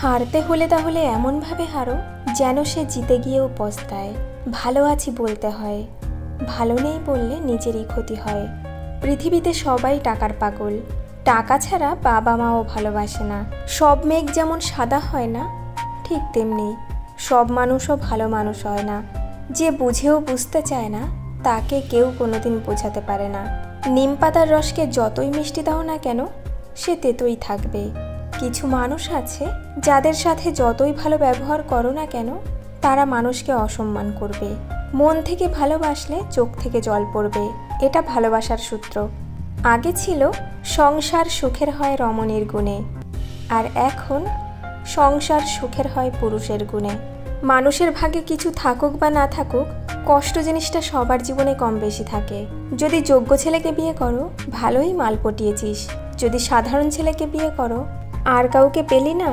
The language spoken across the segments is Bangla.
হারতে হলে তাহলে এমনভাবে হারো যেন সে জিতে গিয়েও পস্তায়। ভালো আছি বলতে হয়, ভালো নেই বললে নিজেরই ক্ষতি হয়। পৃথিবীতে সবাই টাকার পাগল, টাকা ছাড়া বাবা মাও ভালোবাসে না। সব মেঘ যেমন সাদা হয় না, ঠিক তেমনি সব মানুষও ভালো মানুষ হয় না। যে বুঝেও বুঝতে চায় না তাকে কেউ কোনোদিন বোঝাতে পারে না। নিম পাতার রসকে যতই মিষ্টি দাও না কেন, সে তেতোই থাকবে। কিছু মানুষ আছে যাদের সাথে যতই ভালো ব্যবহার করো না কেন, তারা মানুষকে অসম্মান করবে। মন থেকে ভালোবাসলে চোখ থেকে জল পড়বে, এটা ভালোবাসার সূত্র। আগে ছিল সংসার সুখের হয় রমণীর গুণে, আর এখন সংসার সুখের হয় পুরুষের গুণে। মানুষের ভাগে কিছু থাকুক বা না থাকুক, কষ্ট জিনিসটা সবার জীবনে কম বেশি থাকে। যদি যোগ্য ছেলেকে বিয়ে করো, ভালোই মাল পটিয়েছিস। যদি সাধারণ ছেলেকে বিয়ে করো, আর কাউকে পেলি না।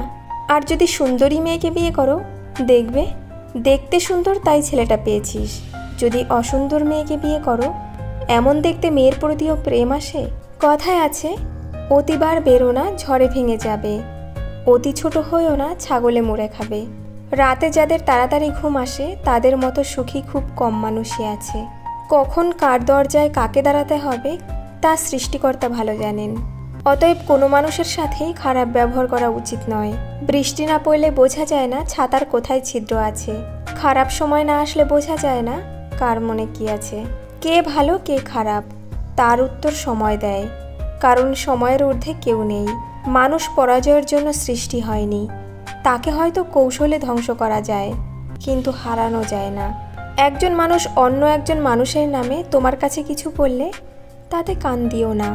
আর যদি সুন্দরী মেয়েকে বিয়ে করো, দেখবে দেখতে সুন্দর তাই ছেলেটা পেয়েছিস। যদি অসুন্দর মেয়েকে বিয়ে করো, এমন দেখতে মেয়ের প্রতিও প্রেম আসে। কথায় আছে, অতিবার বেরো না ঝড়ে ভেঙে যাবে, অতি ছোট হয়েও না ছাগলে মুড়ে খাবে। রাতে যাদের তাড়াতাড়ি ঘুম আসে, তাদের মতো সুখী খুব কম মানুষই আছে। কখন কার দরজায় কাকে দাঁড়াতে হবে তা সৃষ্টিকর্তা ভালো জানেন। অতএব কোনো মানুষের সাথেই খারাপ ব্যবহার করা উচিত নয়। বৃষ্টি না পড়লে বোঝা যায় না ছাতার কোথায় ছিদ্র আছে। খারাপ সময় না আসলে বোঝা যায় না কার মনে কি আছে। কে ভালো কে খারাপ তার উত্তর সময় দেয়, কারণ সময়ের ঊর্ধ্বে কেউ নেই। মানুষ পরাজয়ের জন্য সৃষ্টি হয়নি, তাকে হয়তো কৌশলে ধ্বংস করা যায়, কিন্তু হারানো যায় না। একজন মানুষ অন্য একজন মানুষের নামে তোমার কাছে কিছু বললে তাতে কান দিও না।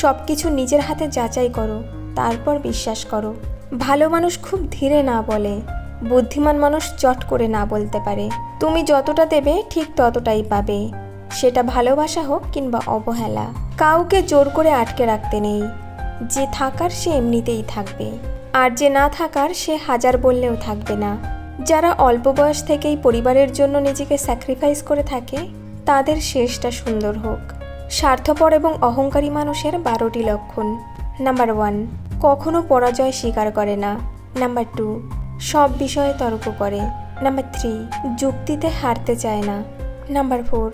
সব কিছু নিজের হাতে যাচাই করো, তারপর বিশ্বাস করো। ভালো মানুষ খুব ধীরে না বলে, বুদ্ধিমান মানুষ চট করে না বলতে পারে। তুমি যতটা দেবে ঠিক ততটাই পাবে, সেটা ভালোবাসা হোক কিংবা অবহেলা। কাউকে জোর করে আটকে রাখতে নেই, যে থাকার সে এমনিতেই থাকবে, আর যে না থাকার সে হাজার বললেও থাকবে না। যারা অল্প বয়স থেকেই পরিবারের জন্য নিজেকে স্যাক্রিফাইস করে থাকে, তাদের শেষটা সুন্দর হোক। স্বার্থপর এবং অহংকারী মানুষের 12টি লক্ষণ। নাম্বার 1, কখনো পরাজয় স্বীকার করে না। নাম্বার 2, সব বিষয়ে তর্ক করে। নাম্বার 3, যুক্তিতে হারতে চায় না। নাম্বার 4,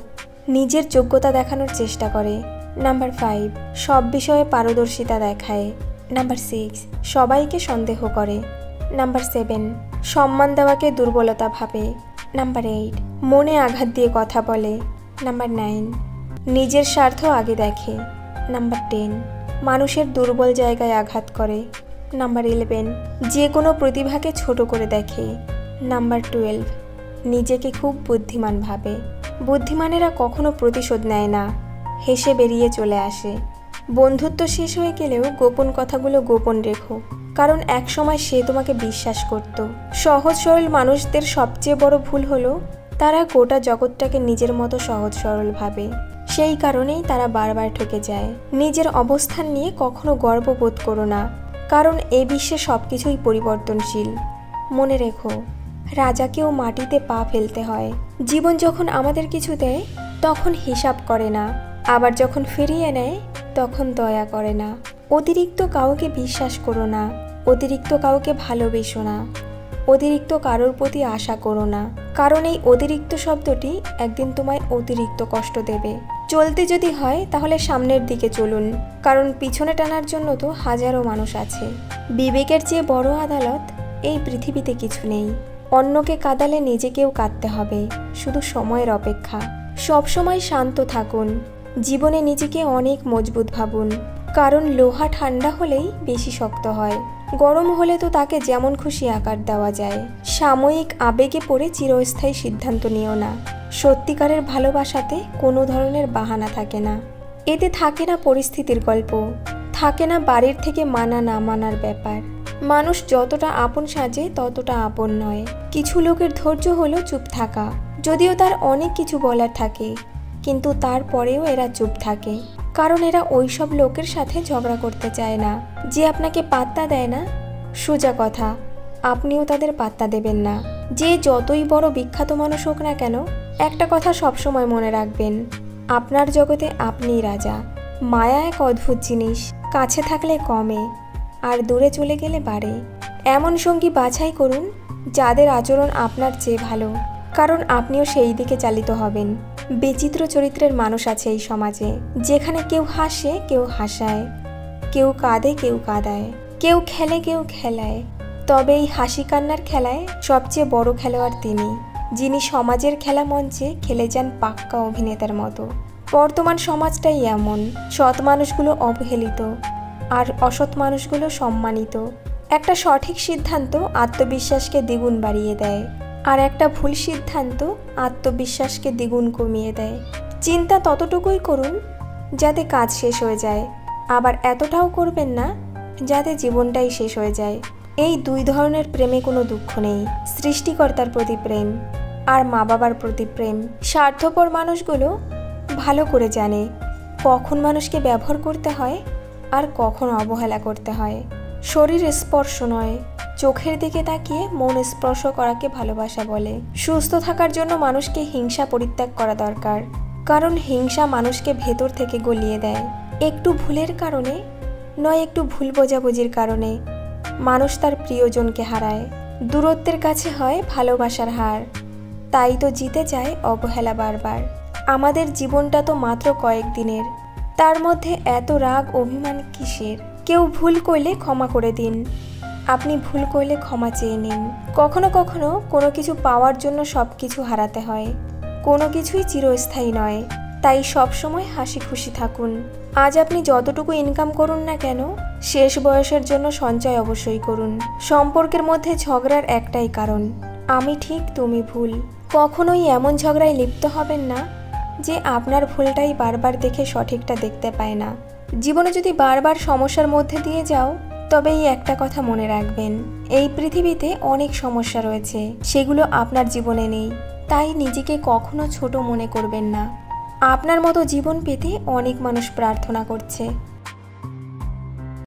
নিজের যোগ্যতা দেখানোর চেষ্টা করে। নাম্বার 5, সব বিষয়ে পারদর্শিতা দেখায়। নাম্বার 6, সবাইকে সন্দেহ করে। নাম্বার 7, সম্মান দেওয়াকে দুর্বলতা ভাবে। নাম্বার 8, মনে আঘাত দিয়ে কথা বলে। নাম্বার 9, নিজের স্বার্থ আগে দেখে। নাম্বার 10, মানুষের দুর্বল জায়গায় আঘাত করে। নাম্বার 11, যে কোনো প্রতিভাকে ছোট করে দেখে। নাম্বার 12, নিজেকে খুব বুদ্ধিমান ভাবে। বুদ্ধিমানেরা কখনো প্রতিশোধ নেয় না, হেসে বেরিয়ে চলে আসে। বন্ধুত্ব শেষ হয়ে গেলেও গোপন কথাগুলো গোপন রেখো, কারণ একসময় সে তোমাকে বিশ্বাস করত। সহজ সরল মানুষদের সবচেয়ে বড় ভুল হলো তারা গোটা জগৎটাকে নিজের মতো সহজ সরল ভাবে। সেই কারণেই তারা বারবার ঠকে যায়। নিজের অবস্থান নিয়ে কখনো গর্ববোধ করো না, কারণ এই বিশ্বে সব কিছুই পরিবর্তনশীল। মনে রেখো, রাজাকেও মাটিতে পা ফেলতে হয়। জীবন যখন আমাদের কিছু দেয় তখন হিসাব করে না, আবার যখন ফিরিয়ে নেয় তখন দয়া করে না। অতিরিক্ত কাউকে বিশ্বাস করো না, অতিরিক্ত কাউকে ভালোবেসো না, অতিরিক্ত কারোর প্রতি আশা করো না, কারণ এই অতিরিক্ত শব্দটি একদিন তোমায় অতিরিক্ত কষ্ট দেবে। চলতে যদি হয় তাহলে সামনের দিকে চলুন, কারণ পিছনে টানার জন্য তো হাজারো মানুষ আছে। বিবেকের চেয়ে বড় আদালত এই পৃথিবীতে কিছু নেই। অন্যকে কাঁদালে নিজেকেও কাঁদতে হবে, শুধু সময়ের অপেক্ষা। সবসময় শান্ত থাকুন, জীবনে নিজেকে অনেক মজবুত ভাবুন, কারণ লোহা ঠান্ডা হলেই বেশি শক্ত হয়, গরম হলে তো তাকে যেমন খুশি আকার দেওয়া যায়। সাময়িক আবেগে পড়ে চিরস্থায়ী সিদ্ধান্ত নিও না। সত্যিকারের ভালোবাসাতে কোনো ধরনের বাহানা থাকে না। এতে থাকে না পরিস্থিতির গল্প, থাকে না বাড়ির থেকে মানা না মানার ব্যাপার। মানুষ যতটা আপন সাজে ততটা আপন নয়। কিছু লোকের ধৈর্য হলো চুপ থাকা, যদিও তার অনেক কিছু বলার থাকে, কিন্তু তারপরেও এরা চুপ থাকে, কারণ এরা ওইসব লোকের সাথে ঝগড়া করতে চায় না যে আপনাকে পাত্তা দেয় না। সোজা কথা, আপনিও তাদের পাত্তা দেবেন না। যে যতই বড় বিখ্যাত মানুষ হোক না কেন, একটা কথা সবসময় মনে রাখবেন, আপনার জগতে আপনিই রাজা। মায়া এক অদ্ভুত জিনিস, কাছে থাকলে কমে আর দূরে চলে গেলে বাড়ে। এমন সঙ্গী বাছাই করুন যাদের আচরণ আপনার চেয়ে ভালো, কারণ আপনিও সেই দিকে চালিত হবেন। বিচিত্র চরিত্রের মানুষ আছে এই সমাজে, যেখানে কেউ হাসে, কেউ হাসায়, কেউ কাঁদে, কেউ কাঁদায়, কেউ খেলে, কেউ খেলায়। তবে এই হাসি কান্নার খেলায় সবচেয়ে বড় খেলোয়াড় তিনি, যিনি সমাজের খেলা মঞ্চে খেলে যান পাক্কা অভিনেতার মতো। বর্তমান সমাজটাই এমন, সৎ মানুষগুলো অবহেলিত আর অসৎ মানুষগুলো সম্মানিত। একটা সঠিক সিদ্ধান্ত আত্মবিশ্বাসকে দ্বিগুণ বাড়িয়ে দেয়, আর একটা ভুল সিদ্ধান্ত আত্মবিশ্বাসকে দ্বিগুণ কমিয়ে দেয়। চিন্তা ততটুকুই করুন যাতে কাজ শেষ হয়ে যায়, আবার এতটাও করবেন না যাতে জীবনটাই শেষ হয়ে যায়। এই দুই ধরনের প্রেমে কোনো দুঃখ নেই, সৃষ্টিকর্তার প্রতি প্রেম আর মা বাবার প্রতি প্রেম। স্বার্থপর মানুষগুলো ভালো করে জানে কখন মানুষকে ব্যবহার করতে হয় আর কখন অবহেলা করতে হয়। শরীর স্পর্শ নয়, চোখের দিকে তাকিয়ে মন স্পর্শ করাকে ভালোবাসা বলে। সুস্থ থাকার জন্য মানুষকে হিংসা পরিত্যাগ করা দরকার, কারণ হিংসা মানুষকে ভেতর থেকে গলিয়ে দেয়। একটু ভুলের কারণে নয়, একটু ভুল বোঝাবুঝির কারণে মানুষ তার প্রিয়জনকে হারায়। দূরত্বের কাছে হয় ভালোবাসার হার, তাই তো জিতে যায় অবহেলা বারবার। আমাদের জীবনটা তো মাত্র কয়েকদিনের, তার মধ্যে এত রাগ অভিমান কিসের? কেউ ভুল করলে ক্ষমা করে দিন, আপনি ভুল করলে ক্ষমা চেয়ে নিন। কখনো কখনো কোনো কিছু পাওয়ার জন্য সব কিছু হারাতে হয়, কোনো কিছুই চিরস্থায়ী নয়। তাই সবসময় হাসি খুশি থাকুন। আজ আপনি যতটুকু ইনকাম করুন না কেন, শেষ বয়সের জন্য সঞ্চয় অবশ্যই করুন। সম্পর্কের মধ্যে ঝগড়ার একটাই কারণ, আমি ঠিক তুমি ভুল। কখনোই এমন ঝগড়ায় লিপ্ত হবেন না যে আপনার ভুলটাই বারবার দেখে সঠিকটা দেখতে পায় না। জীবনে যদি বারবার সমস্যার মধ্যে দিয়ে যাও, তবে এই একটা কথা মনে রাখবেন, এই পৃথিবীতে অনেক সমস্যা রয়েছে, সেগুলো আপনার জীবনে নেই। তাই নিজেকে কখনো ছোট মনে করবেন না। আপনার মতো জীবন পেতে অনেক মানুষ প্রার্থনা করছে।